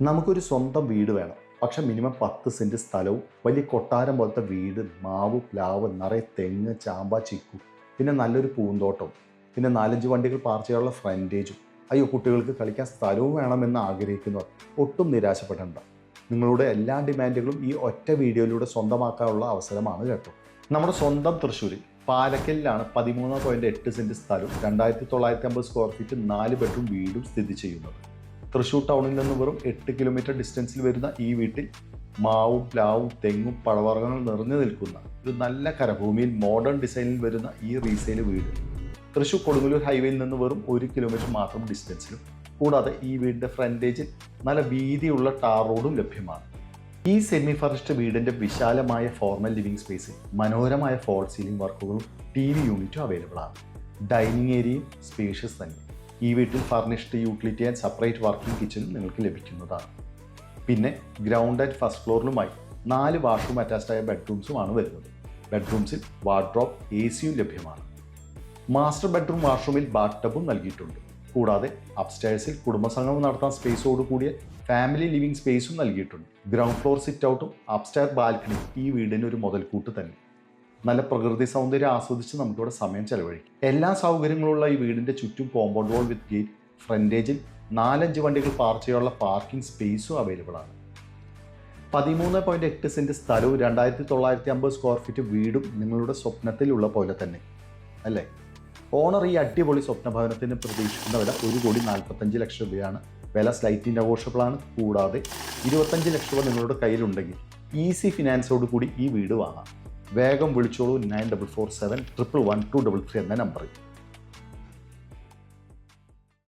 നമുക്കൊരു സ്വന്തം വീട് വേണം. പക്ഷെ മിനിമം 10 സെൻറ്റ് സ്ഥലവും വലിയ കൊട്ടാരം പോലത്തെ വീട്, മാവ്, പ്ലാവ്, നിറയെ തെങ്ങ്, ചാമ്പ, ചിക്കു, പിന്നെ നല്ലൊരു പൂന്തോട്ടവും, പിന്നെ 4-5 വണ്ടികൾ പാർക്ക് ചെയ്യാനുള്ള ഫ്രണ്ടേജും, അയ്യോ കുട്ടികൾക്ക് കളിക്കാൻ സ്ഥലവും വേണമെന്ന് ആഗ്രഹിക്കുന്നവർ ഒട്ടും നിരാശപ്പെടേണ്ട. നിങ്ങളുടെ എല്ലാ ഡിമാൻഡുകളും ഈ ഒറ്റ വീഡിയോയിലൂടെ സ്വന്തമാക്കാനുള്ള അവസരമാണ് കേട്ടോ. നമ്മുടെ സ്വന്തം തൃശ്ശൂരിൽ പാലക്കലിലാണ് 13.8 സെൻറ്റ് സ്ഥലവും 2950 സ്ക്വയർ ഫീറ്റ് 4 ബെഡ്റൂം വീടും സ്ഥിതി ചെയ്യുന്നത്. തൃശ്ശൂർ ടൗണിൽ നിന്ന് വെറും 8 കിലോമീറ്റർ ഡിസ്റ്റൻസിൽ വരുന്ന ഈ വീട്ടിൽ മാവും, പ്ലാവും, തെങ്ങും, പഴവർഗ്ഗങ്ങൾ നിറഞ്ഞു നിൽക്കുന്ന ഒരു നല്ല കരഭൂമിയിൽ മോഡേൺ ഡിസൈനിൽ വരുന്ന ഈ റീസെയിൽ വീട് തൃശ്ശൂർ കൊടുങ്ങല്ലൂർ ഹൈവേയിൽ നിന്ന് വെറും 1 കിലോമീറ്റർ മാത്രം ഡിസ്റ്റൻസിലും, കൂടാതെ ഈ വീടിൻ്റെ ഫ്രണ്ടേജിൽ നല്ല വീതിയുള്ള ടാർ റോഡും ലഭ്യമാണ്. ഈ സെമി ഫർണിഷ്ഡ് വീടിൻ്റെ വിശാലമായ ഫോർമൽ ലിവിംഗ് സ്പേസിൽ മനോഹരമായ ഫോൾ സീലിംഗ് വർക്കുകളും TV യൂണിറ്റും അവൈലബിൾ ആണ്. ഡൈനിങ് ഏരിയയും സ്പേഷ്യസ് തന്നെ. ഈ വീട്ടിൽ furnished utility and separate working കിച്ചണും നിങ്ങൾക്ക് ലഭിക്കുന്നതാണ്. പിന്നെ ഗ്രൗണ്ട് ആൻഡ് ഫസ്റ്റ് ഫ്ലോറിലുമായി 4 വാഷ്റൂം അറ്റാച്ച്ഡ് ആയ ബെഡ്റൂംസുമാണ് വരുന്നത്. ബെഡ്റൂംസിൽ വാർഡ്രോബ്, AC ലഭ്യമാണ്. മാസ്റ്റർ ബെഡ്റൂം വാഷ്റൂമിൽ ബാത്ത് ടബും നൽകിയിട്ടുണ്ട്. കൂടാതെ അപ്സ്റ്റേഴ്സിൽ കുടുംബസംഗമം നടത്താൻ സ്പേസോട് കൂടിയ ഫാമിലി ലിവിംഗ് സ്പേസും നൽകിയിട്ടുണ്ട്. ഗ്രൗണ്ട് ഫ്ലോർ സിറ്റ് ഔട്ടും അപ്സ്റ്റെയർ ബാൽക്കണി ഈ വീടിന് ഒരു മുതൽക്കൂട്ട് തന്നെ. നല്ല പ്രകൃതി സൗന്ദര്യം ആസ്വദിച്ച് നമുക്കിവിടെ സമയം ചെലവഴിക്കും. എല്ലാ സൗകര്യങ്ങളുള്ള ഈ വീടിൻ്റെ ചുറ്റും കോമ്പൗണ്ട് വാൾ വിത്ത് ഗേറ്റ്, ഫ്രണ്ടേജിൽ 4-5 വണ്ടികൾ പാർക്ക് ചെയ്യാനുള്ള പാർക്കിംഗ് സ്പേസും അവൈലബിൾ ആണ്. 13.8 സെൻറ്റ് സ്ഥലവും 2950 സ്ക്വയർ ഫീറ്റ് വീടും നിങ്ങളുടെ സ്വപ്നത്തിലുള്ള പോലെ തന്നെ അല്ലേ? ഓണർ ഈ അടിപൊളി സ്വപ്നഭവനത്തിന് പ്രതീക്ഷിക്കുന്ന വില 1,45 ലക്ഷം രൂപയാണ്. വില സ്ലൈറ്റ്ലി നെഗോഷ്യബിൾ ആണ്. കൂടാതെ 25 ലക്ഷം രൂപ നിങ്ങളുടെ കയ്യിലുണ്ടെങ്കിൽ ഈസി ഫിനാൻസോട് കൂടി ഈ വീട് വാങ്ങാം. വേഗം വിളിച്ചോളൂ 9447 111 233 എന്ന നമ്പറിൽ.